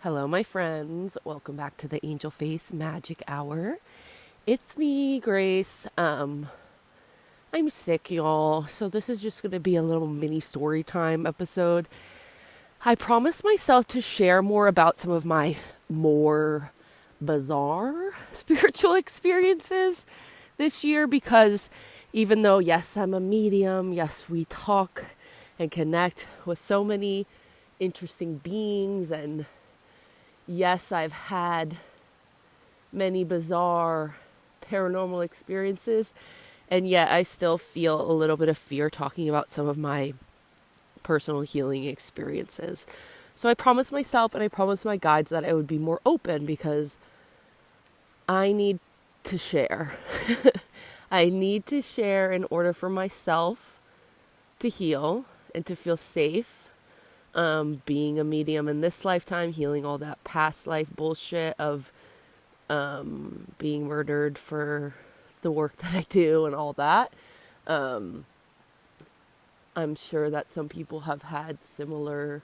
Hello, my friends. Welcome back to the Angel Face Magic Hour. It's me, Grace. I'm sick, y'all. So this is just going to be a little mini story time episode. I promised myself to share more about some of my more bizarre spiritual experiences this year because even though, yes, I'm a medium, yes, we talk and connect with so many interesting beings, and yes, I've had many bizarre paranormal experiences, and yet I still feel a little bit of fear talking about some of my personal healing experiences. So I promised myself and I promised my guides that I would be more open because I need to share. I need to share in order for myself to heal and to feel safe. Being a medium in this lifetime, healing all that past life bullshit of being murdered for the work that I do and all that. I'm sure that some people have had similar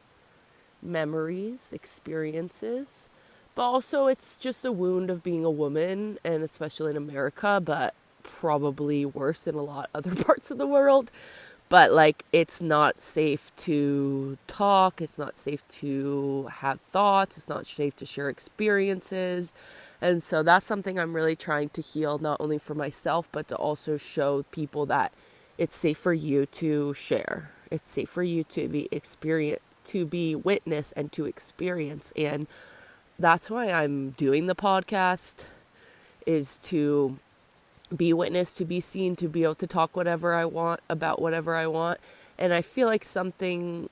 memories, experiences, but also it's just a wound of being a woman, and especially in America, but probably worse in a lot of other parts of the world. But like, it's not safe to talk, it's not safe to have thoughts, it's not safe to share experiences. And so that's something I'm really trying to heal, not only for myself, but to also show people that it's safe for you to share. It's safe for you to be witness and to experience. And that's why I'm doing the podcast, is to be witness, to be seen, to be able to talk whatever I want about whatever I want. And I feel like something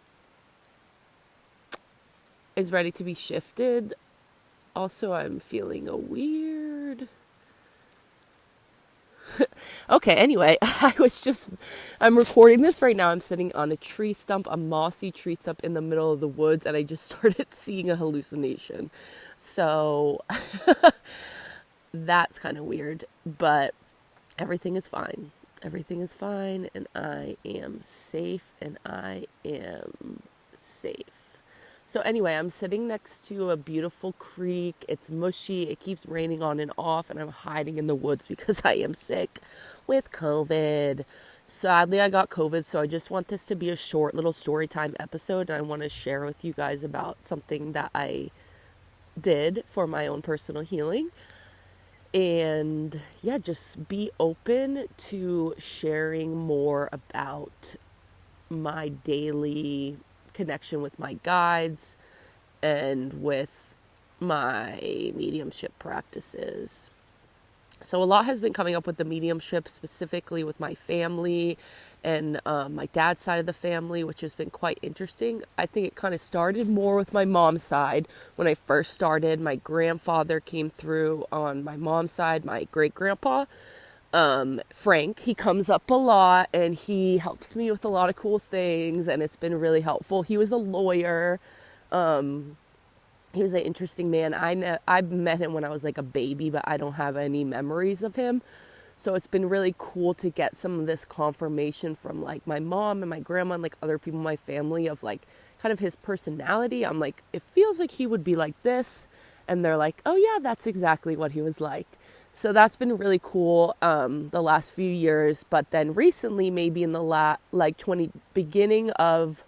is ready to be shifted. Also, I'm feeling a weird... Okay, anyway, I'm recording this right now. I'm sitting on a tree stump, a mossy tree stump in the middle of the woods, and I just started seeing a hallucination. So, that's kind of weird, but everything is fine. Everything is fine, and I am safe, So anyway, I'm sitting next to a beautiful creek. It's mushy. It keeps raining on and off, and I'm hiding in the woods because I am sick with COVID. Sadly, I got COVID, so I just want this to be a short little story time episode, and I want to share with you guys about something that I did for my own personal healing. And yeah, just be open to sharing more about my daily connection with my guides and with my mediumship practices. So a lot has been coming up with the mediumship, specifically with my family and my dad's side of the family, which has been quite interesting. I think it kind of started more with my mom's side. When I first started, my grandfather came through on my mom's side, my great-grandpa, Frank. He comes up a lot and he helps me with a lot of cool things, and it's been really helpful. He was a lawyer. He was an interesting man. I met him when I was like a baby, but I don't have any memories of him. So it's been really cool to get some of this confirmation from like my mom and my grandma and like other people in my family of like kind of his personality. I'm like, it feels like he would be like this. And they're like, oh yeah, that's exactly what he was like. So that's been really cool the last few years. But then recently, maybe in the beginning of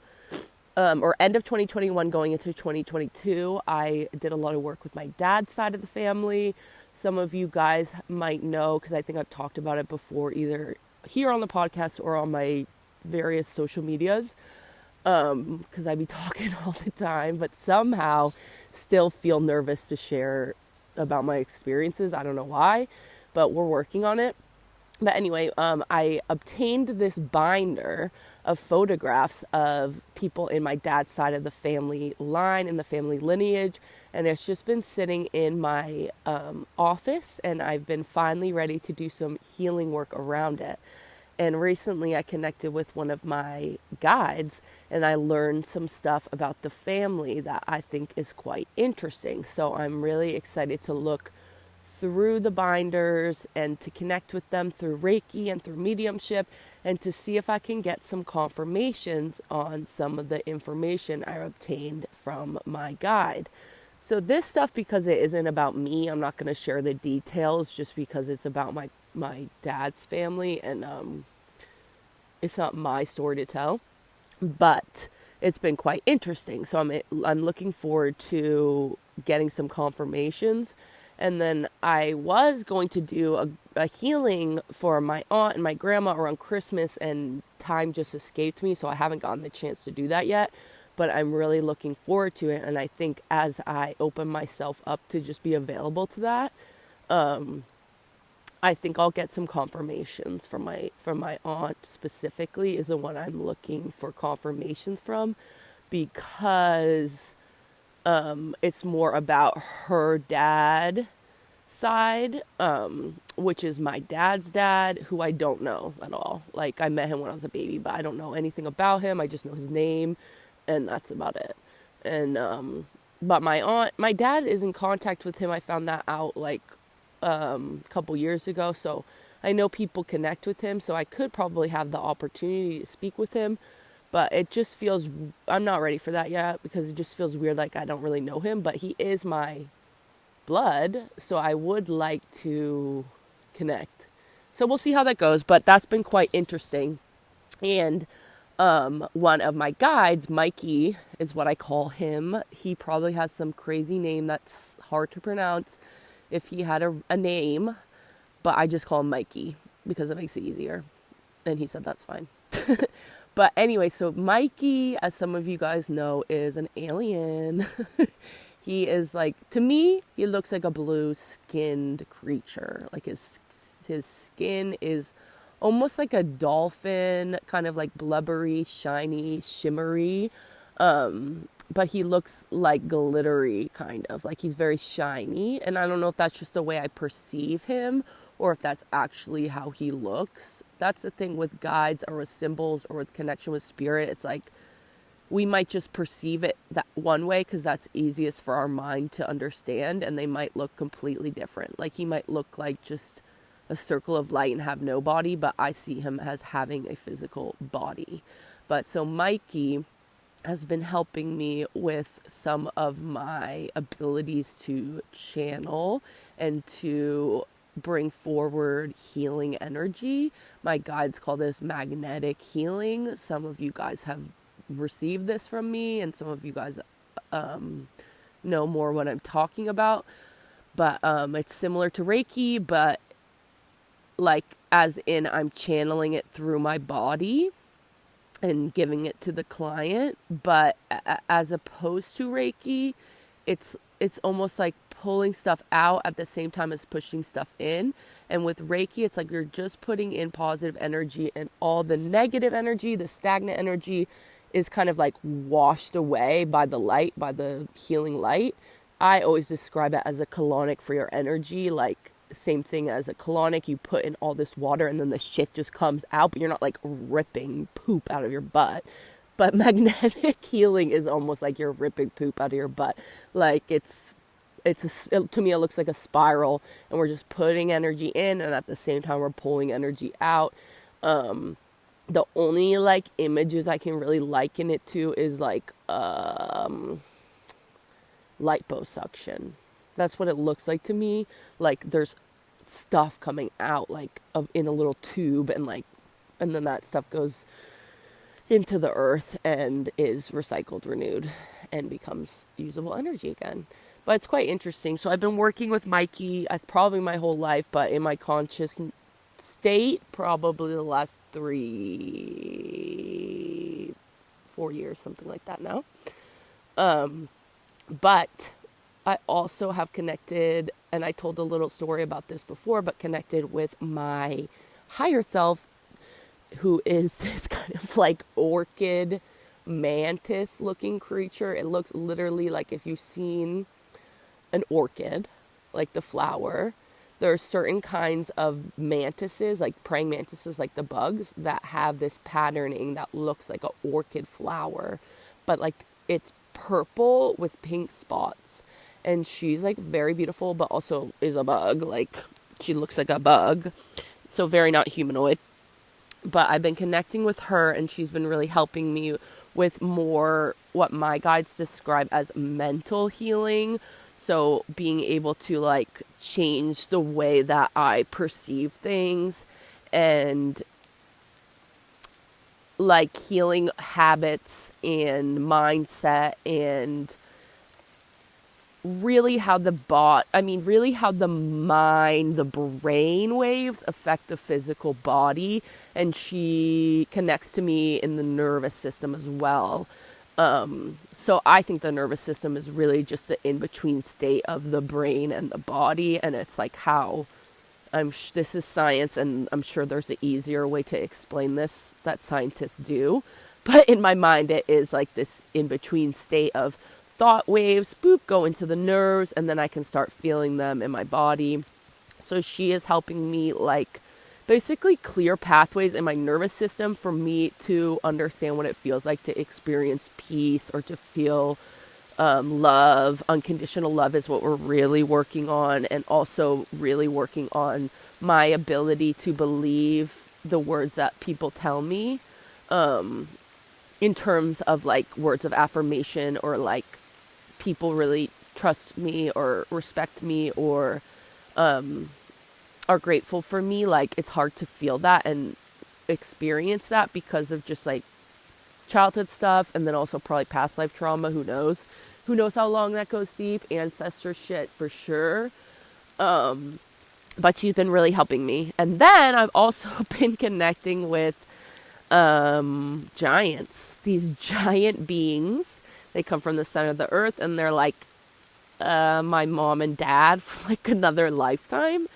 or end of 2021 going into 2022, I did a lot of work with my dad's side of the family. Some of you guys might know, because I think I've talked about it before, either here on the podcast or on my various social medias, because I be talking all the time, but somehow still feel nervous to share about my experiences. I don't know why, but we're working on it. But anyway, I obtained this binder of photographs of people in my dad's side of the family line, in the family lineage, and it's just been sitting in my office, and I've been finally ready to do some healing work around it. And recently I connected with one of my guides, and I learned some stuff about the family that I think is quite interesting. So I'm really excited to look through the binders and to connect with them through Reiki and through mediumship, and to see if I can get some confirmations on some of the information I obtained from my guide. So this stuff, because it isn't about me, I'm not going to share the details just because it's about my dad's family, and it's not my story to tell. But it's been quite interesting. So I'm looking forward to getting some confirmations. And then I was going to do a healing for my aunt and my grandma around Christmas, and time just escaped me, so I haven't gotten the chance to do that yet. But I'm really looking forward to it, and I think as I open myself up to just be available to that, I think I'll get some confirmations from my aunt specifically is the one I'm looking for confirmations from, because it's more about her dad side, which is my dad's dad, who I don't know at all. Like, I met him when I was a baby, but I don't know anything about him. I just know his name, and that's about it. And but my dad is in contact with him. I found that out like a couple years ago, so I know people connect with him, so I could probably have the opportunity to speak with him. But it just feels, I'm not ready for that yet, because it just feels weird, like I don't really know him, but he is my blood, so I would like to connect. So we'll see how that goes, but that's been quite interesting. And one of my guides, Mikey, is what I call him. He probably has some crazy name that's hard to pronounce if he had a name, but I just call him Mikey because it makes it easier. And he said that's fine. But anyway, so Mikey, as some of you guys know, is an alien. He is like, to me, he looks like a blue-skinned creature. Like his skin is almost like a dolphin, kind of like blubbery, shiny, shimmery. But he looks like glittery, kind of. Like he's very shiny. And I don't know if that's just the way I perceive him, or if that's actually how he looks. That's the thing with guides or with symbols or with connection with spirit. It's like we might just perceive it that one way because that's easiest for our mind to understand, and they might look completely different. Like he might look like just a circle of light and have no body, but I see him as having a physical body. But so Mikey has been helping me with some of my abilities to channel and to bring forward healing energy. My guides call this magnetic healing. Some of you guys have received this from me, and some of you guys know more what I'm talking about. But it's similar to Reiki, but like as in I'm channeling it through my body and giving it to the client. But as opposed to Reiki, it's almost like pulling stuff out at the same time as pushing stuff in. And with Reiki, it's like you're just putting in positive energy, and all the negative energy, the stagnant energy, is kind of like washed away by the light, by the healing light. I always describe it as a colonic for your energy, like same thing as a colonic. You put in all this water and then the shit just comes out, but you're not like ripping poop out of your butt. But magnetic healing is almost like you're ripping poop out of your butt. Like to me, it looks like a spiral, and we're just putting energy in, and at the same time, we're pulling energy out. The only like images I can really liken it to is like liposuction. That's what it looks like to me. Like there's stuff coming out like in a little tube, and then that stuff goes into the earth and is recycled, renewed, and becomes usable energy again. But it's quite interesting. So I've been working with Mikey probably my whole life, but in my conscious state, probably the last 3-4 years, something like that now. But I also have connected, and I told a little story about this before, but connected with my higher self, who is this kind of like orchid mantis looking creature. It looks literally like if you've seen an orchid, like the flower, there are certain kinds of mantises, like praying mantises, like the bugs, that have this patterning that looks like an orchid flower, but like it's purple with pink spots. And she's like very beautiful, but also is a bug. Like she looks like a bug, so very not humanoid. But I've been connecting with her, and she's been really helping me with more what my guides describe as mental healing. So being able to like change the way that I perceive things, and like healing habits and mindset, and really how really how the mind, the brain waves affect the physical body. And she connects to me in the nervous system as well. So I think the nervous system is really just the in-between state of the brain and the body. And it's like how this is science, and I'm sure there's an easier way to explain this that scientists do. But in my mind, it is like this in-between state of thought waves, boop, go into the nerves, and then I can start feeling them in my body. So she is helping me like basically clear pathways in my nervous system for me to understand what it feels like to experience peace or to feel love. Unconditional love is what we're really working on, and also really working on my ability to believe the words that people tell me, in terms of like words of affirmation, or like people really trust me or respect me or are grateful for me. Like it's hard to feel that and experience that because of just like childhood stuff, and then also probably past life trauma. Who knows how long that goes deep. Ancestor shit for sure. But she's been really helping me. And then I've also been connecting with giants, these giant beings. They come from the center of the earth, and they're like my mom and dad for like another lifetime.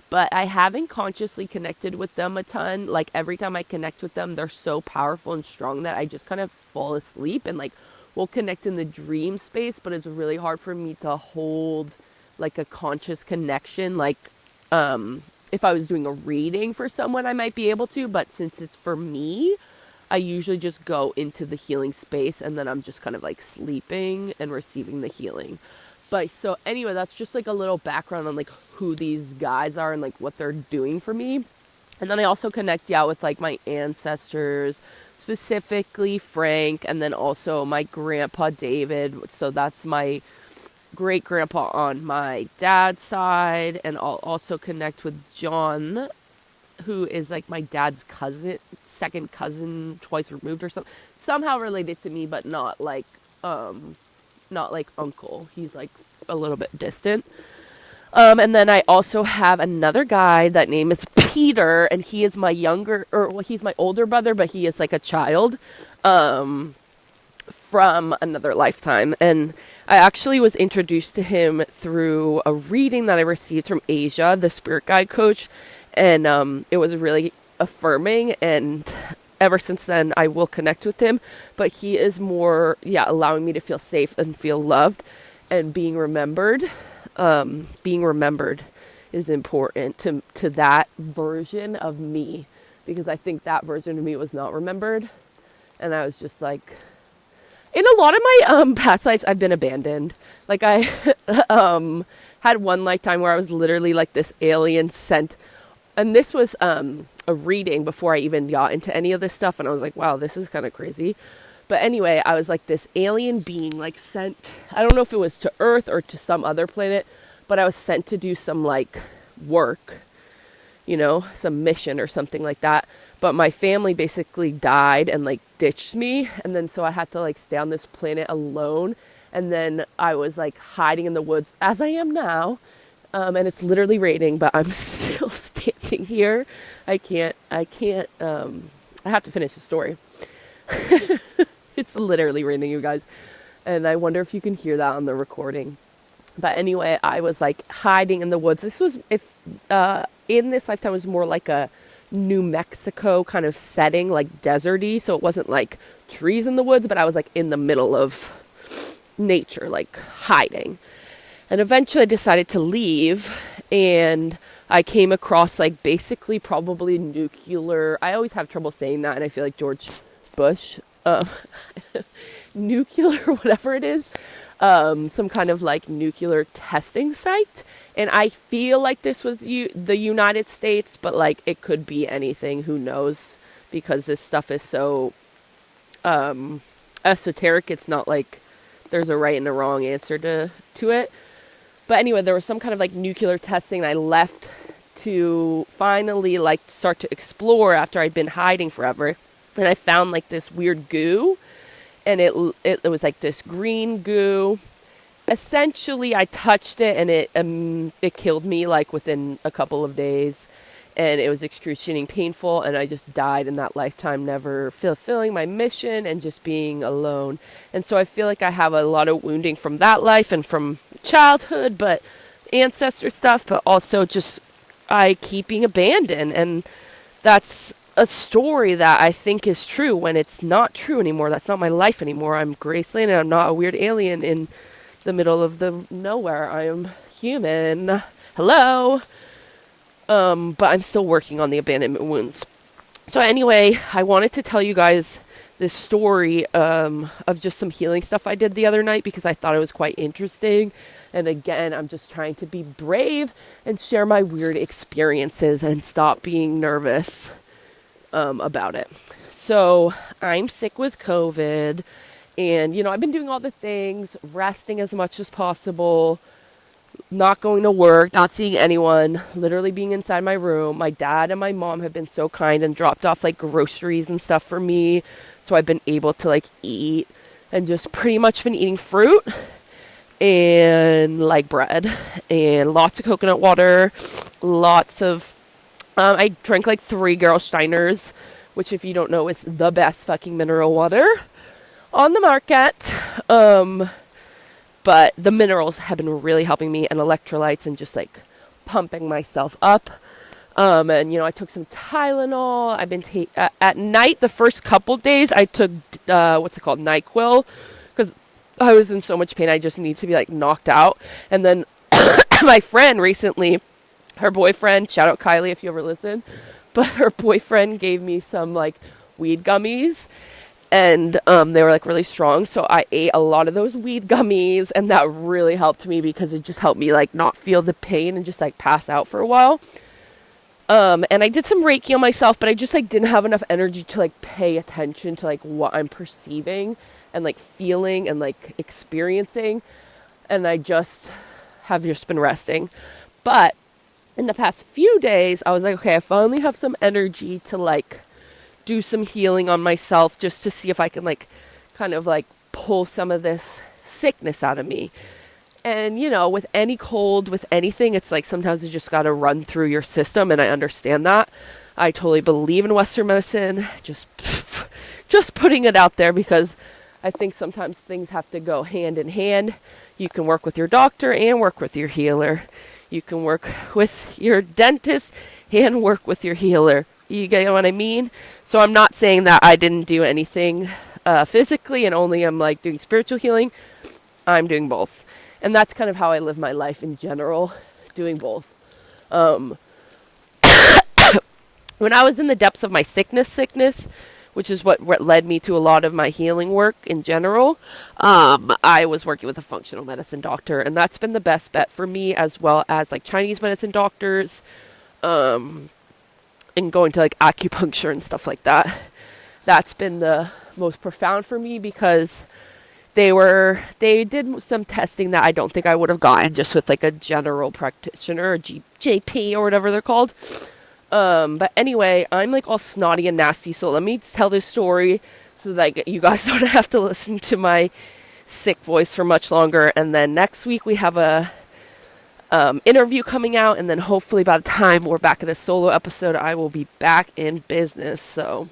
But I haven't consciously connected with them a ton. Like every time I connect with them, they're so powerful and strong that I just kind of fall asleep, and like we'll connect in the dream space, but it's really hard for me to hold like a conscious connection. Like if I was doing a reading for someone, I might be able to, but since it's for me, I usually just go into the healing space, and then I'm just kind of like sleeping and receiving the healing. But so anyway, that's just like a little background on like who these guides are and like what they're doing for me. And then I also connect with like my ancestors, specifically Frank, and then also my grandpa David. So that's my great grandpa on my dad's side. And I'll also connect with John, who is like my dad's cousin, second cousin, twice removed or something. Somehow related to me, but not like uncle. He's like a little bit distant. And then I also have another guy that name is Peter, and he is my he's my older brother, but he is like a child from another lifetime. And I actually was introduced to him through a reading that I received from Asia, the spirit guide coach. And it was really affirming, and ever since then I will connect with him. But he is more allowing me to feel safe and feel loved and being remembered. Being remembered is important to that version of me, because I think that version of me was not remembered, and I was just like, in a lot of my past lives I've been abandoned. Like I had one lifetime where I was literally like this alien sent. And this was a reading before I even got into any of this stuff. And I was like, wow, this is kind of crazy. But anyway, I was like this alien being like sent. I don't know if it was to Earth or to some other planet, but I was sent to do some like work, some mission or something like that. But my family basically died and like ditched me. And then so I had to like stay on this planet alone. And then I was like hiding in the woods, as I am now. And it's literally raining, but I'm still standing here. I have to finish the story. It's literally raining, you guys. And I wonder if you can hear that on the recording. But anyway, I was like hiding in the woods. This was, in this lifetime, was more like a New Mexico kind of setting, like deserty. So it wasn't like trees in the woods, but I was like in the middle of nature, like hiding. And eventually I decided to leave, and I came across like basically probably nuclear. I always have trouble saying that, and I feel like George Bush, nuclear, whatever it is, some kind of like nuclear testing site. And I feel like this was the United States, but like it could be anything. Who knows? Because this stuff is so esoteric. It's not like there's a right and a wrong answer to it. But anyway, there was some kind of like nuclear testing, and I left to finally like start to explore after I'd been hiding forever. And I found like this weird goo, and it was like this green goo. Essentially, I touched it, and it killed me like within a couple of days, and it was excruciating painful, and I just died in that lifetime, never fulfilling my mission and just being alone. And so I feel like I have a lot of wounding from that life and from childhood, but ancestor stuff, but also just I keep being abandoned, and that's a story that I think is true when it's not true anymore. That's not my life anymore. I'm Graceland, and I'm not a weird alien in the middle of the nowhere. I am human. Hello. But I'm still working on the abandonment wounds. So anyway, I wanted to tell you guys this story of just some healing stuff I did the other night because I thought it was quite interesting. And again, I'm just trying to be brave and share my weird experiences and stop being nervous about it. So I'm sick with COVID, and, you know, I've been doing all the things, resting as much as possible, not going to work, not seeing anyone, literally being inside my room. My dad and my mom have been so kind and dropped off like groceries and stuff for me. So I've been able to like eat, and just pretty much been eating fruit and like bread and lots of coconut water, lots of, I drank like 3 Gerolsteiners, which if you don't know is the best fucking mineral water on the market. But the minerals have been really helping me, and electrolytes, and just like pumping myself up. And, you know, I took some Tylenol. I've been at night, the first couple days, I took, NyQuil, because I was in so much pain. I just need to be like knocked out. And then my friend recently, her boyfriend, shout out Kylie if you ever listen, but her boyfriend gave me some like weed gummies, and they were like really strong. So I ate a lot of those weed gummies, and that really helped me because it just helped me like not feel the pain and just like pass out for a while. And I did some Reiki on myself, but I just like didn't have enough energy to like pay attention to like what I'm perceiving and like feeling and like experiencing. And I just have been resting. But in the past few days, I was like, okay, I finally have some energy to like do some healing on myself, just to see if I can like kind of like pull some of this sickness out of me. And, you know, with any cold, with anything, it's like sometimes you just got to run through your system, and I understand that. I totally believe in Western medicine, just putting it out there, because I think sometimes things have to go hand in hand. You can work with your doctor and work with your healer. You can work with your dentist and work with your healer. You get what I mean? So I'm not saying that I didn't do anything physically and only I'm like doing spiritual healing. I'm doing both. And that's kind of how I live my life in general, doing both. When I was in the depths of my sickness, which is what led me to a lot of my healing work in general, I was working with a functional medicine doctor, and that's been the best bet for me, as well as like Chinese medicine doctors, and going to like acupuncture and stuff like that. That's been the most profound for me, because they did some testing that I don't think I would have gotten just with like a general practitioner or JP or whatever they're called. But anyway, I'm like all snotty and nasty, so let me tell this story so that you guys don't have to listen to my sick voice for much longer. And then next week we have a interview coming out, and then hopefully by the time we're back in a solo episode, I will be back in business. So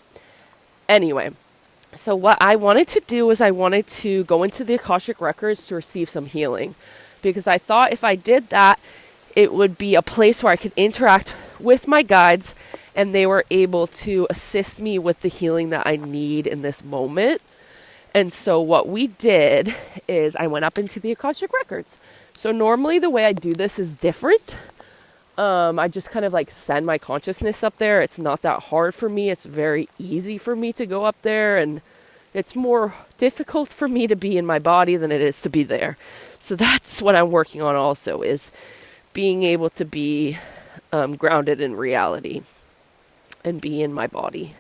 anyway, so what I wanted to do was I wanted to go into the Akashic Records to receive some healing, because I thought if I did that, it would be a place where I could interact with my guides, and they were able to assist me with the healing that I need in this moment. And so what we did is I went up into the Akashic Records. So normally the way I do this is different. I just kind of like send my consciousness up there. It's not that hard for me. It's very easy for me to go up there, and it's more difficult for me to be in my body than it is to be there. So that's what I'm working on also, is being able to be grounded in reality and be in my body.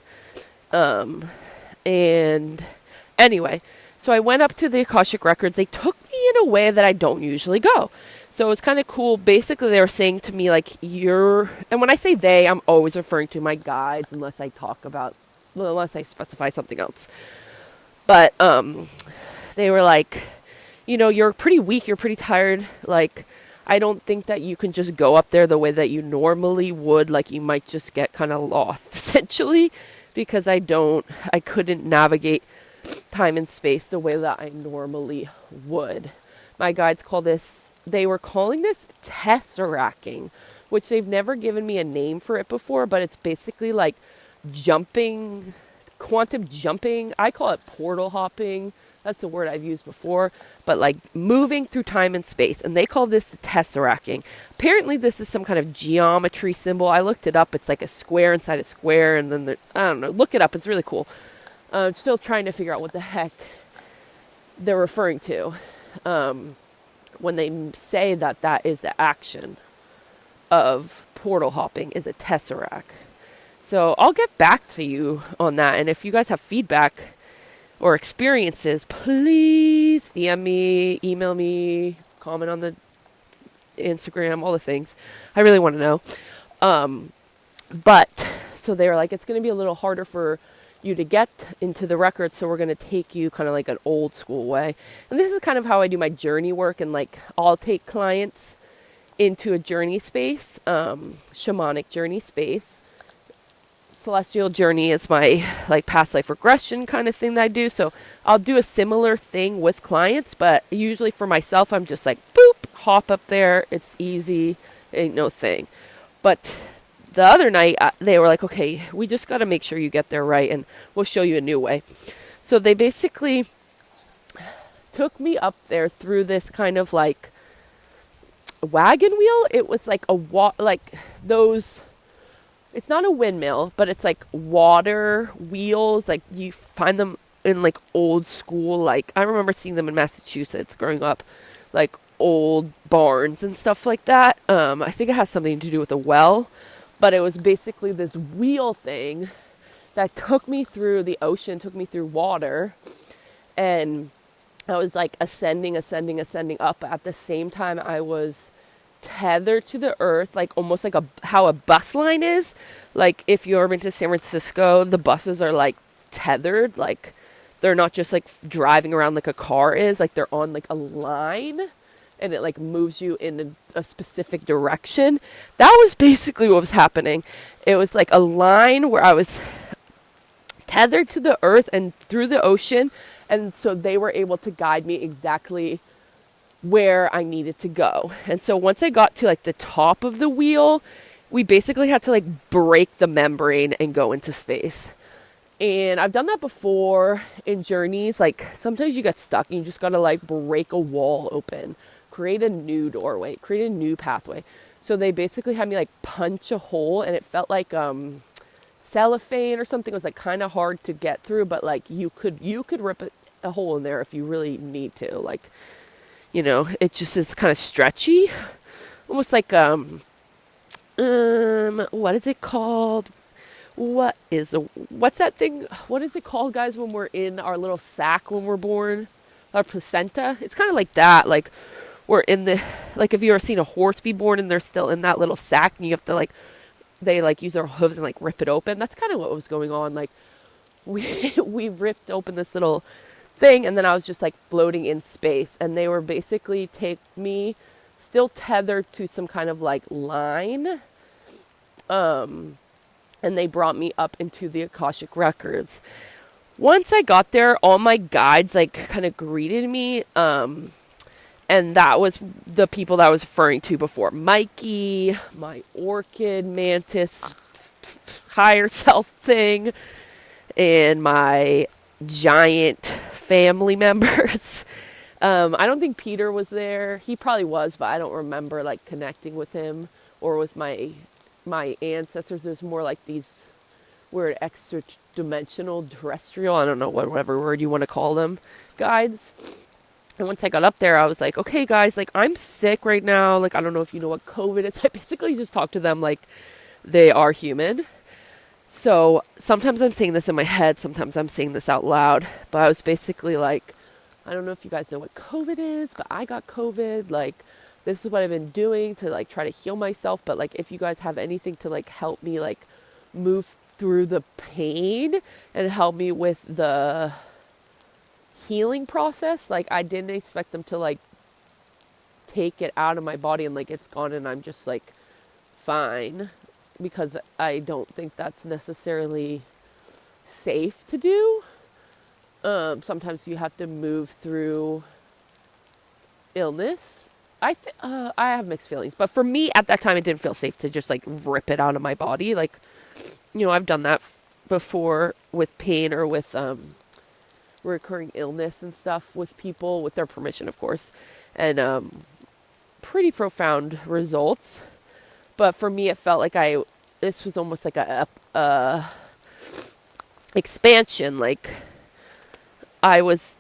And anyway, So I went up to the Akashic Records. They took me in a way that I don't usually go. So it was kind of cool. Basically, they were saying to me, like, and when I say they, I'm always referring to my guides unless I specify something else. But they were like, you're pretty weak, you're pretty tired. Like, I don't think that you can just go up there the way that you normally would. Like, you might just get kind of lost, essentially, because I couldn't navigate time and space the way that I normally would. My guides they were calling this tesseracting, which they've never given me a name for it before, but it's basically like quantum jumping. I call it portal hopping. That's the word I've used before, but like moving through time and space. And they call this tesseracting. Apparently this is some kind of geometry symbol. I looked it up. It's like a square inside a square. And then I don't know, look it up. It's really cool. I'm still trying to figure out what the heck they're referring to when they say that is the action of portal hopping is a tesseract. So I'll get back to you on that. And if you guys have feedback or experiences, please DM me, email me, comment on the Instagram, all the things. I really want to know. But so they were like, it's going to be a little harder for you to get into the records, so we're going to take you kind of like an old school way. And this is kind of how I do my journey work, and like I'll take clients into a journey space, shamanic journey space. Celestial journey is my like past life regression kind of thing that I do. So I'll do a similar thing with clients, but usually for myself, I'm just like, boop, hop up there. It's easy. Ain't no thing. But the other night, they were like, okay, we just got to make sure you get there right, and we'll show you a new way. So they basically took me up there through this kind of like wagon wheel. It was like it's not a windmill, but it's like water wheels. Like you find them in like old school, like I remember seeing them in Massachusetts growing up, like old barns and stuff like that. I think it has something to do with a well. But it was basically this wheel thing that took me through the ocean, took me through water. And I was like ascending up. At the same time, I was tethered to the earth, like almost like how a bus line is. Like if you've ever been to San Francisco, the buses are like tethered. Like they're not just like driving around like a car is. Like they're on like a line. And it like moves you in a specific direction. That was basically what was happening. It was like a line where I was tethered to the earth and through the ocean. And so they were able to guide me exactly where I needed to go. And so once I got to like the top of the wheel, we basically had to like break the membrane and go into space. And I've done that before in journeys. Like sometimes you get stuck and you just got to like break a wall open. Create a new doorway, create a new pathway. So they basically had me like punch a hole, and it felt like cellophane or something. It was like kind of hard to get through, but like you could rip a hole in there if you really need to. Like, it just is kind of stretchy, almost like what is it called? What's that thing? What is it called, guys, when we're in our little sack when we're born? Our placenta? It's kind of like that. Like we're in like if you ever seen a horse be born and they're still in that little sack and you have to like, they like use their hooves and like rip it open. That's kind of what was going on. Like we ripped open this little thing, and then I was just like floating in space, and they were basically take me still tethered to some kind of like line. And they brought me up into the Akashic Records. Once I got there, all my guides like kind of greeted me. And that was the people that I was referring to before. Mikey, my orchid mantis higher self thing, and my giant family members. I don't think Peter was there. He probably was, but I don't remember like connecting with him or with my ancestors. There's more like these weird extra dimensional terrestrial, I don't know, whatever word you want to call them, guides. And once I got up there, I was like, okay, guys, like, I'm sick right now. Like, I don't know if you know what COVID is. I basically just talked to them like they are human. So sometimes I'm saying this in my head. Sometimes I'm saying this out loud. But I was basically like, I don't know if you guys know what COVID is, but I got COVID. Like, this is what I've been doing to like try to heal myself. But like, if you guys have anything to like help me like move through the pain and help me with the healing process, like I didn't expect them to like take it out of my body and like it's gone and I'm just like fine, because I don't think that's necessarily safe to do. Sometimes you have to move through illness. I have mixed feelings, but for me at that time it didn't feel safe to just like rip it out of my body. Like, you know, I've done that before with pain or with recurring illness and stuff with people, with their permission, of course, and pretty profound results. But for me, it felt like this was almost like a expansion. Like I was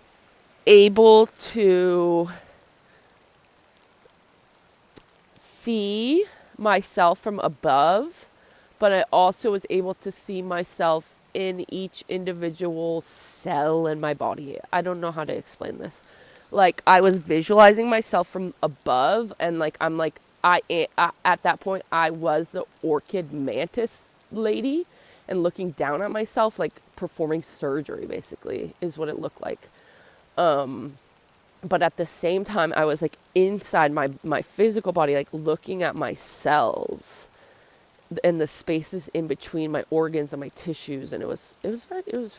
able to see myself from above, but I also was able to see myself in each individual cell in my body. I don't know how to explain this. Like I was visualizing myself from above, and like I'm like at that point I was the orchid mantis lady, and looking down at myself, like performing surgery basically is what it looked like. But at the same time I was like inside my physical body, like looking at my cells and the spaces in between my organs and my tissues, and it was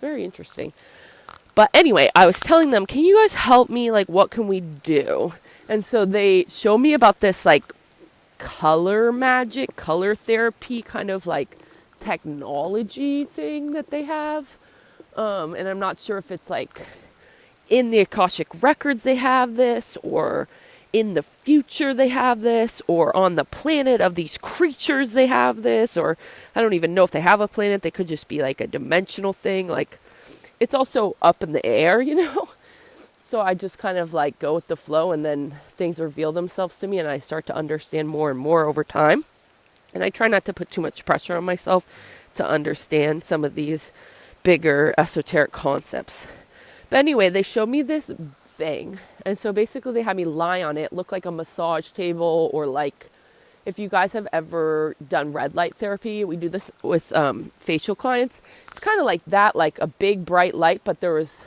very interesting. But anyway, I was telling them, can you guys help me? Like, what can we do? And so they show me about this like color magic, color therapy kind of like technology thing that they have. And I'm not sure if it's like in the Akashic Records they have this, or in the future they have this, or on the planet of these creatures they have this, or I don't even know if they have a planet. They could just be like a dimensional thing. Like, it's also up in the air, you know? So I just kind of like go with the flow, and then things reveal themselves to me and I start to understand more and more over time. And I try not to put too much pressure on myself to understand some of these bigger esoteric concepts. But anyway, they showed me this thing. And so basically they had me lie on it, look like a massage table, or like if you guys have ever done red light therapy, we do this with facial clients. It's kind of like that, like a big bright light, but there was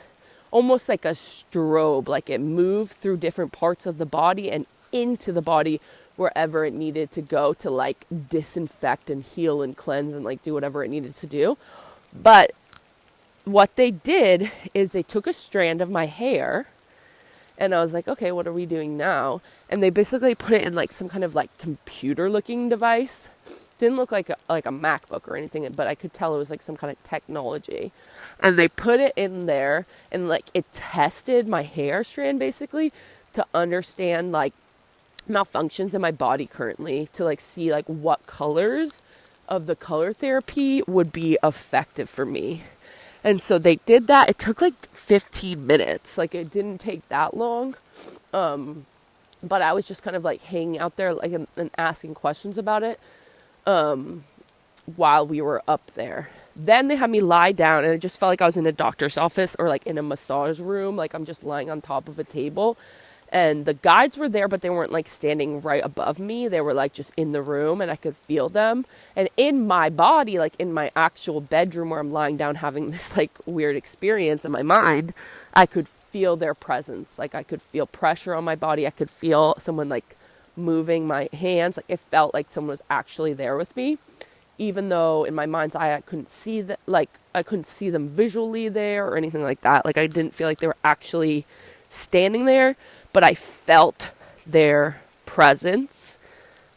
almost like a strobe, like it moved through different parts of the body and into the body wherever it needed to go to like disinfect and heal and cleanse and like do whatever it needed to do. But what they did is they took a strand of my hair, and I was like, okay, what are we doing now? And they basically put it in like some kind of like computer looking device. Didn't look like a MacBook or anything, but I could tell it was like some kind of technology. And they put it in there, and like it tested my hair strand basically to understand like malfunctions in my body currently, to like see like what colors of the color therapy would be effective for me. And so they did that. It took like 15 minutes. Like it didn't take that long. But I was just kind of like hanging out there like and asking questions about it while we were up there. Then they had me lie down, and it just felt like I was in a doctor's office or like in a massage room. Like I'm just lying on top of a table. And the guides were there, but they weren't like standing right above me. They were like just in the room, and I could feel them. And in my body, like in my actual bedroom where I'm lying down having this like weird experience in my mind, I could feel their presence. Like I could feel pressure on my body. I could feel someone like moving my hands. Like it felt like someone was actually there with me, even though in my mind's eye I couldn't see that. Like I couldn't see them visually there or anything like that. Like I didn't feel like they were actually standing there, but I felt their presence.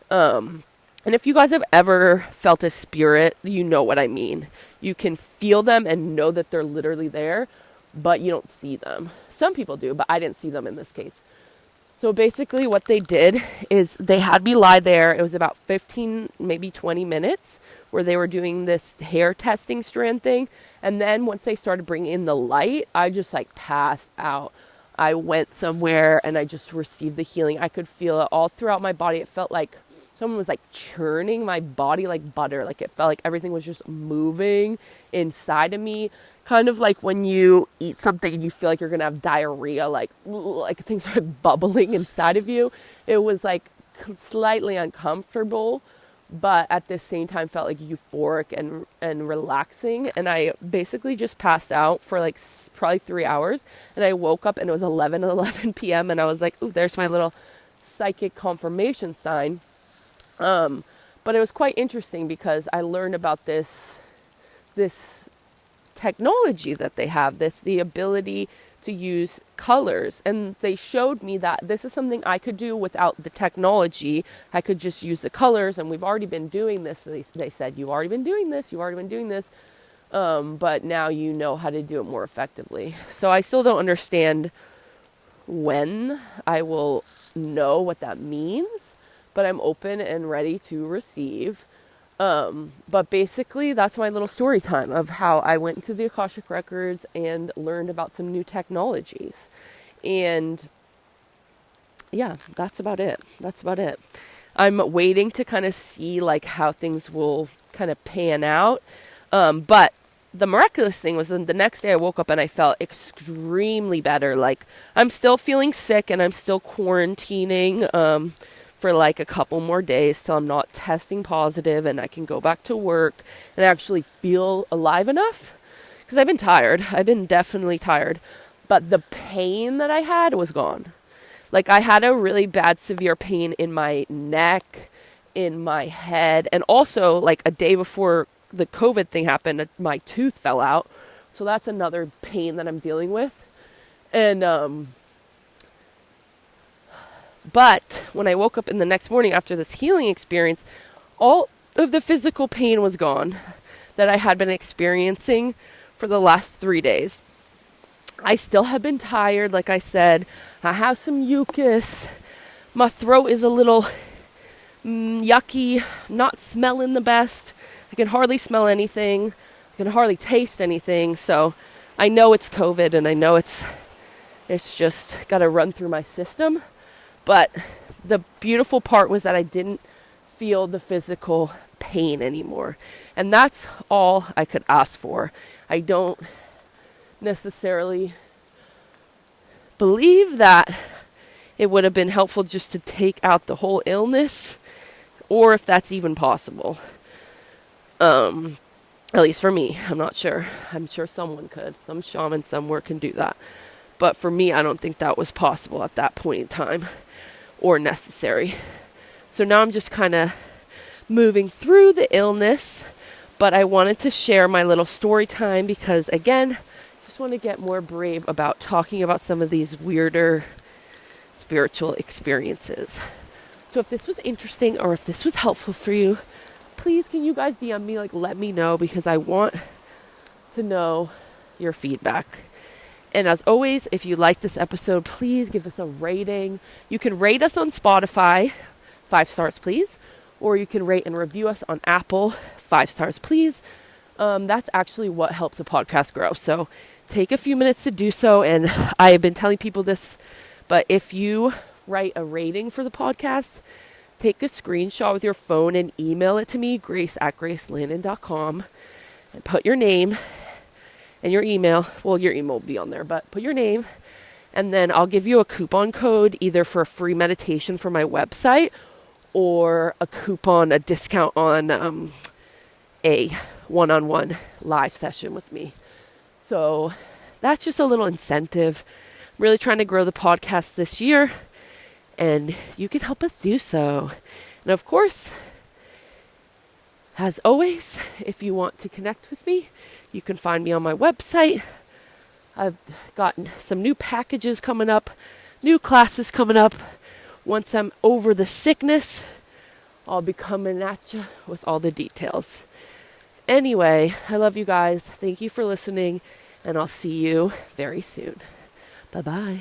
And if you guys have ever felt a spirit, you know what I mean. You can feel them and know that they're literally there, but you don't see them. Some people do, but I didn't see them in this case. So basically what they did is they had me lie there. It was about 15, maybe 20 minutes where they were doing this hair testing strand thing. And then once they started bringing in the light, I just like passed out. I went somewhere and I just received the healing. I could feel it all throughout my body. It felt like someone was like churning my body like butter. Like it felt like everything was just moving inside of me. Kind of like when you eat something and you feel like you're going to have diarrhea, like things are bubbling inside of you. It was like slightly uncomfortable, but at the same time felt like euphoric and relaxing. And I basically just passed out for like probably 3 hours. And I woke up and it was 11 p.m. And I was like, ooh, there's my little psychic confirmation sign. But it was quite interesting because I learned about this technology that they have, the ability to use colors. And they showed me that this is something I could do without the technology. I could just use the colors, and we've already been doing this. They said, you've already been doing this. But now you know how to do it more effectively. So I still don't understand when I will know what that means, but I'm open and ready to receive. But basically that's my little story time of how I went into the Akashic Records and learned about some new technologies. And yeah, that's about it. I'm waiting to kind of see like how things will kind of pan out. But the miraculous thing was the next day I woke up and I felt extremely better. Like I'm still feeling sick and I'm still quarantining, for like a couple more days till I'm not testing positive and I can go back to work and actually feel alive enough. Because I've been tired. I've been definitely tired. But the pain that I had was gone. Like I had a really bad, severe pain in my neck, in my head. And also like a day before the COVID thing happened, my tooth fell out. So that's another pain that I'm dealing with. And, but when I woke up in the next morning after this healing experience, all of the physical pain was gone that I had been experiencing for the last 3 days. I still have been tired, like I said. I have some mucus. My throat is a little yucky, not smelling the best. I can hardly smell anything. I can hardly taste anything. So I know it's COVID and I know it's just got to run through my system. But the beautiful part was that I didn't feel the physical pain anymore. And that's all I could ask for. I don't necessarily believe that it would have been helpful just to take out the whole illness, or if that's even possible. At least for me, I'm not sure. I'm sure someone could. Some shaman somewhere can do that. But for me, I don't think that was possible at that point in time. Or necessary. So now I'm just kind of moving through the illness, but I wanted to share my little story time because again, just want to get more brave about talking about some of these weirder spiritual experiences. So if this was interesting or if this was helpful for you, please can you guys DM me, like let me know, because I want to know your feedback. And as always, if you like this episode, please give us a rating. You can rate us on Spotify, 5 stars, please. Or you can rate and review us on Apple, 5 stars, please. That's actually what helps the podcast grow. So take a few minutes to do so. And I have been telling people this, but if you write a rating for the podcast, take a screenshot with your phone and email it to me, grace@gracelandon.com, and put your name and your email. Well, your email will be on there, but put your name, and then I'll give you a coupon code either for a free meditation for my website or a discount on a one-on-one live session with me. So that's just a little incentive. I'm really trying to grow the podcast this year, and you can help us do so. And of course, as always, if you want to connect with me, you can find me on my website. I've gotten some new packages coming up, new classes coming up. Once I'm over the sickness, I'll be coming at you with all the details. Anyway, I love you guys. Thank you for listening, and I'll see you very soon. Bye-bye.